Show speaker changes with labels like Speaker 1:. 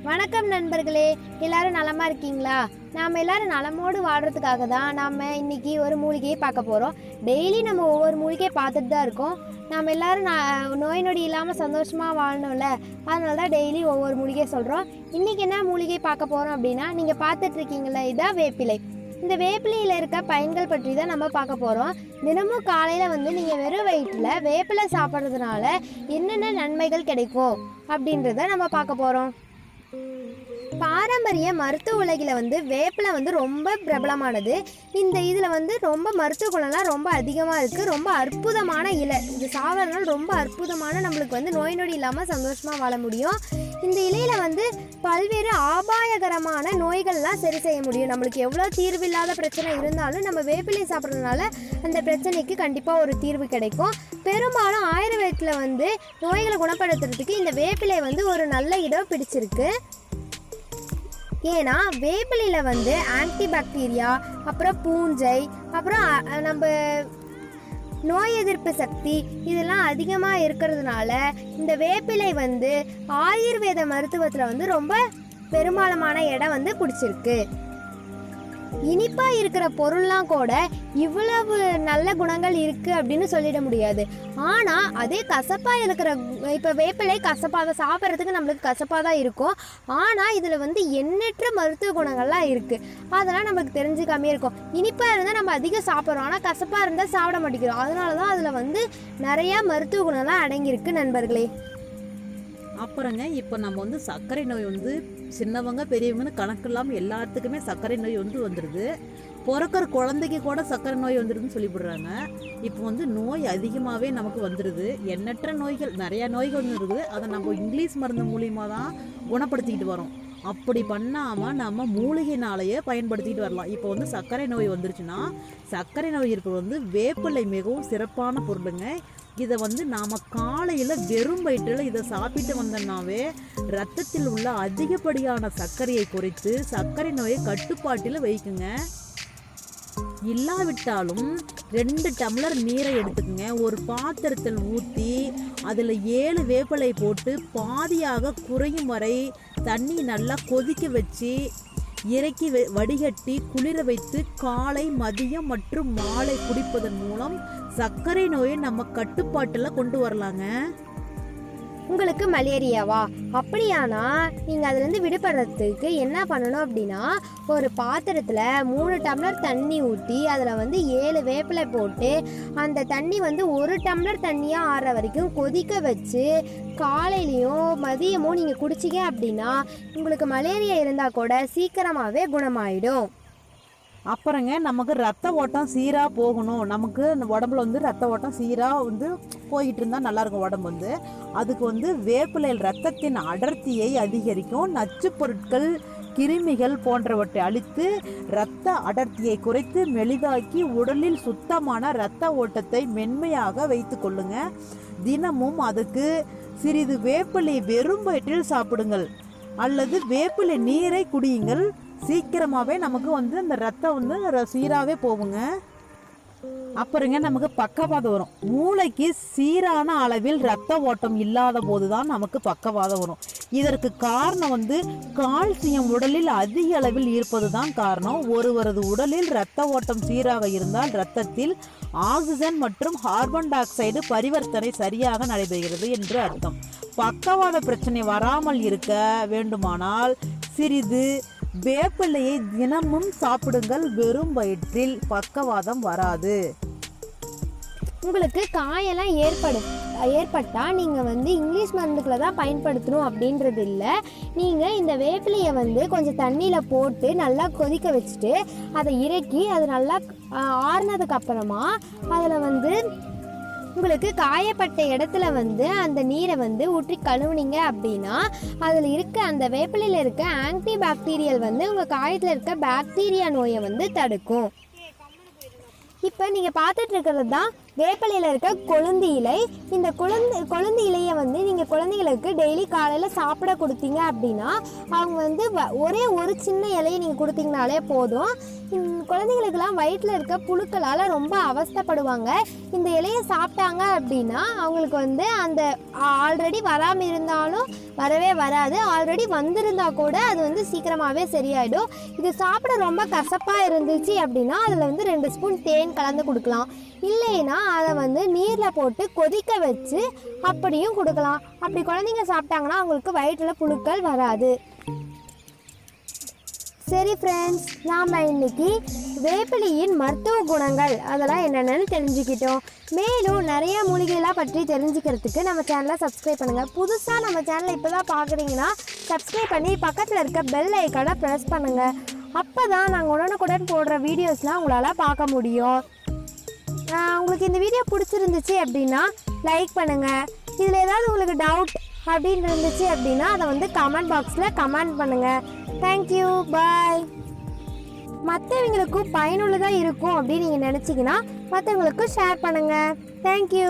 Speaker 1: வணக்கம் நண்பர்களே, எல்லாரும் நலமா இருக்கீங்களா? நாம் எல்லாரும் நலமோடு வாழ்றதுக்காக தான் நம்ம இன்னைக்கு ஒரு மூலிகையை பார்க்க போகிறோம். டெய்லி நம்ம ஒவ்வொரு மூலிகையை பார்த்துட்டு தான் இருக்கோம். நாம் எல்லாரும் நோய் நொடி இல்லாமல் சந்தோஷமாக வாழணும்ல, அதனால தான் டெய்லி ஒவ்வொரு மூலிகையை சொல்கிறோம். இன்றைக்கி என்ன மூலிகை பார்க்க போகிறோம் அப்படின்னா, நீங்கள் பார்த்துட்டு இருக்கீங்களா, இதான் வேப்பிலை. இந்த வேப்பிலையில் இருக்க பயன்கள் பற்றி தான் நம்ம பார்க்க போகிறோம். தினமும் காலையில் நீங்கள் வெறும் வயிற்றில் வேப்பிலை சாப்பிட்றதுனால என்னென்ன நன்மைகள் கிடைக்கும் அப்படின்றத நம்ம பார்க்க போகிறோம். பாரம்பரிய மருத்துவ உலகில் வேப்பிலை ரொம்ப பிரபலமானது. இந்த இதில் ரொம்ப மருத்துவ குணம்லாம் ரொம்ப அதிகமாக இருக்குது. ரொம்ப அற்புதமான இலை. இது சாப்பிட்றதுனால ரொம்ப அற்புதமான நம்மளுக்கு நோய் நொடி இல்லாமல் சந்தோஷமாக வாழ முடியும். இந்த இலையில் பல்வேறு ஆபாயகரமான நோய்கள்லாம் சரி செய்ய முடியும். நம்மளுக்கு எவ்வளோ தீர்வில்லாத பிரச்சனை இருந்தாலும் நம்ம வேப்பிலை சாப்பிட்றதுனால அந்த பிரச்சனைக்கு கண்டிப்பாக ஒரு தீர்வு கிடைக்கும். பெரும்பாலும் ஆயுர்வேதத்தில் நோய்களை குணப்படுத்துறதுக்கு இந்த வேப்பிலை ஒரு நல்ல இடம் பிடிச்சிருக்கு. ஏன்னா வேப்பிலையில் ஆன்டிபாக்டீரியா, அப்புறம் பூஞ்சை, அப்புறம் நம்ம நோய் எதிர்ப்பு சக்தி இதெல்லாம் அதிகமாக இருக்கிறதுனால இந்த வேப்பிலை ஆயுர்வேத மருத்துவத்தில் ரொம்ப பெரும்பாலான இடம் பிடிச்சிருக்கு. இனிப்பாக இருக்கிற பொருள்லாம் கூட இவ்வளவு நல்ல குணங்கள் இருக்குது அப்படின்னு சொல்லிட முடியாது. ஆனால் அதே கசப்பாக இருக்கிற, இப்போ வேப்பிலை கசப்பாக சாப்பிட்றதுக்கு நம்மளுக்கு கசப்பாக தான் இருக்கும். ஆனால் இதில் எண்ணற்ற மருத்துவ குணங்கள்லாம் இருக்குது. அதெல்லாம் நம்மளுக்கு தெரிஞ்சுக்காமே இருக்கும். இனிப்பாக இருந்தால் நம்ம அதிகம் சாப்பிட்றோம், ஆனால் கசப்பாக இருந்தால் சாப்பிட மாட்டேங்கிறோம். அதனால தான் அதில் நிறையா மருத்துவ குணம்லாம் அடங்கியிருக்கு நண்பர்களே.
Speaker 2: அப்புறங்க இப்போ நம்ம சர்க்கரை நோய் சின்னவங்க பெரியவங்கன்னு கணக்கு இல்லாமல் எல்லாத்துக்குமே சர்க்கரை நோய் வந்துடுது. பிறக்கிற குழந்தைக்கு கூட சர்க்கரை நோய் வந்துடுதுன்னு சொல்லிவிடுறாங்க. இப்போ நோய் அதிகமாகவே நமக்கு வந்துடுது. எண்ணற்ற நோய்கள், நிறையா நோய்கள் இருக்குது. அதை நம்ம இங்கிலீஷ் மருந்து மூலியமாக தான் குணப்படுத்திக்கிட்டு வரோம். அப்படி பண்ணாமல் நம்ம மூலிகைனாலேயே பயன்படுத்திக்கிட்டு வரலாம். இப்போ சர்க்கரை நோய் வந்துருச்சுன்னா, சர்க்கரை நோய் இருப்பது வேப்பிலை மிகவும் சிறப்பான பொருளுங்க. இதை நாம் காலையில் வெறும் வயிற்றில் இதை சாப்பிட்டு வந்தோம்னாவே ரத்தத்தில் உள்ள அதிகப்படியான சர்க்கரையை குறைத்து சர்க்கரை நோயை கட்டுப்பாட்டில் வைக்குங்க. இல்லாவிட்டாலும் 2 டம்ளர் நீரை எடுத்துக்கங்க. ஒரு பாத்திரத்தில் ஊற்றி அதில் 7 வேப்பிலை போட்டு பாதியாக குறையும் வரை தண்ணி நல்லா கொதிக்க வச்சு இறக்கி வடிகட்டி குளிர வைத்து காலை, மதியம் மற்றும் மாலை குடிப்பதன் மூலம் சர்க்கரை நோயை நம்ம கட்டுப்பாட்டில் கொண்டு வரலாங்க.
Speaker 1: உங்களுக்கு மலேரியாவா? அப்படியானா நீங்கள் அதுலேருந்து விடுபடுறதுக்கு என்ன பண்ணணும் அப்படின்னா, ஒரு பாத்திரத்தில் 3 டம்ளர் தண்ணி ஊற்றி அதில் 7 வேப்பிலை போட்டு அந்த தண்ணி 1 டம்ளர் தண்ணியாக ஆற வரைக்கும் கொதிக்க வச்சு காலையிலையும் மதியமும் நீங்கள் குடிச்சிங்க அப்படின்னா உங்களுக்கு மலேரியா இருந்தால் கூட சீக்கிரமாகவே குணமாயிடும்.
Speaker 2: அப்புறங்க நமக்கு ரத்த ஓட்டம் சீராக போகணும். நமக்கு இந்த உடம்புல ரத்த ஓட்டம் சீராக போயிட்டு இருந்தால் நல்லாயிருக்கும் உடம்பு. அதுக்கு வேப்பிலையில் ரத்தத்தின் அடர்த்தியை அதிகரிக்கும். நச்சு பொருட்கள், கிருமிகள் போன்றவற்றை அழித்து இரத்த அடர்த்தியை குறைத்து மெலிதாக்கி உடலில் சுத்தமான இரத்த ஓட்டத்தை மென்மையாக வைத்து கொள்ளுங்க. தினமும் அதுக்கு சிறிது வேப்பிலை வெறும் வயிற்றில் சாப்பிடுங்கள் அல்லது வேப்பிலை நீரை குடியுங்கள். சீக்கிரமாகவே நமக்கு அந்த ரத்தம் சீராகவே போகுங்க. அப்புறங்க நமக்கு பக்கவாதம் வரும். மூளைக்கு சீரான அளவில் ரத்த ஓட்டம் இல்லாத போது தான் நமக்கு பக்கவாதம் வரும். இதற்கு காரணம் கால்சியம் உடலில் அதிக அளவில் இருப்பது தான் காரணம். ஒருவரது உடலில் இரத்த ஓட்டம் சீராக இருந்தால் இரத்தத்தில் ஆக்சிஜன் மற்றும் கார்பன் டை ஆக்சைடு பரிவர்த்தனை சரியாக நடைபெறுகிறது என்று அர்த்தம். பக்கவாத பிரச்சனை வராமல் இருக்க வேண்டுமானால் சிறிது வேப்பிலையை தினமும் சாப்பிடுங்கள். வெறும் வயிற்றில் பக்கவாதம் வராது.
Speaker 1: உங்களுக்கு காயெல்லாம் ஏற்பட்டால் நீங்கள் இங்கிலீஷ் மருந்துக்களை தான் பயன்படுத்தணும் அப்படின்றது இல்லை. நீங்கள் இந்த வேப்பிலையை கொஞ்சம் தண்ணியில் போட்டு நல்லா கொதிக்க வச்சுட்டு அதை இறக்கி அது நல்லா ஆறுனதுக்கு அப்புறமா அதில் உங்களுக்கு காயப்பட்ட இடத்துல அந்த நீரை ஊற்றி கழுவுனீங்க அப்படின்னா அதில் இருக்க அந்த வேப்பிலையில் இருக்க ஆன்டிபாக்டீரியல் உங்கள் காயத்தில் இருக்க பாக்டீரியா நோயை தடுக்கும். இப்போ நீங்கள் பார்த்துட்டு இருக்கிறது தான் வேப்பிலையில் இருக்க கொழுந்து இலை. இந்த கொழுந்து இலையை வந்து நீங்கள் குழந்தைங்களுக்கு டெய்லி காலையில் சாப்பிட கொடுத்தீங்க அப்படின்னா அவங்க வந்து ஒரே ஒரு சின்ன இலையை நீங்கள் கொடுத்தீங்கனாலே போதும். குழந்தைங்களுக்கெல்லாம் வயிற்றில் இருக்க புழுக்களால் ரொம்ப அவஸ்தைப்படுவாங்க. இந்த இலையை சாப்பிட்டாங்க அப்படின்னா அவங்களுக்கு வந்து அந்த ஆல்ரெடி வராமல் இருந்தாலும் வரவே வராது, ஆல்ரெடி வந்திருந்தா கூட அது வந்து சீக்கிரமாகவே சரியாயிடும். இது சாப்பிட ரொம்ப கசப்பாக இருந்துச்சு அப்படின்னா அதில் வந்து 2 ஸ்பூன் தேன் கலந்து கொடுக்கலாம். இல்லைன்னா அதை வந்து நீரில் போட்டு கொதிக்க வச்சு அப்படியும் கொடுக்கலாம். அப்படி குழந்தைங்க சாப்பிட்டாங்கன்னா அவங்களுக்கு வயிற்றில் புழுக்கள் வராது. சரி ஃப்ரெண்ட்ஸ், நாம் இன்னைக்கு வேப்பிலையின் மருத்துவ குணங்கள் அதெல்லாம் என்னென்னு தெரிஞ்சுக்கிட்டோம். மேலும் நிறைய மூலிகைலாம் பற்றி தெரிஞ்சுக்கிறதுக்கு நம்ம சேனலை சப்ஸ்கிரைப் பண்ணுங்கள். புதுசாக நம்ம சேனலை இப்போ தான் பார்க்குறீங்கன்னா சப்ஸ்கிரைப் பண்ணி பக்கத்தில் இருக்க பெல் ஐக்கானை ப்ரெஸ் பண்ணுங்கள். அப்போ தான் நாங்கள் உடனுக்குடன் போடுற வீடியோஸ்லாம் உங்களால் பார்க்க முடியும். உங்களுக்கு இந்த வீடியோ பிடிச்சிருந்துச்சு அப்படின்னா லைக் பண்ணுங்கள். இதில் ஏதாவது உங்களுக்கு டவுட் அப்படின்னு இருந்துச்சு அப்படின்னா அதை வந்து கமெண்ட் பாக்ஸில் கமெண்ட் பண்ணுங்கள். தேங்க்யூ, பாய். மற்றவங்களுக்கும் பயனுள்ளதாக இருக்கும் அப்படின்னு நீங்கள் நினச்சிங்கன்னா மற்றவங்களுக்கும் ஷேர் பண்ணுங்கள். தேங்க்யூ.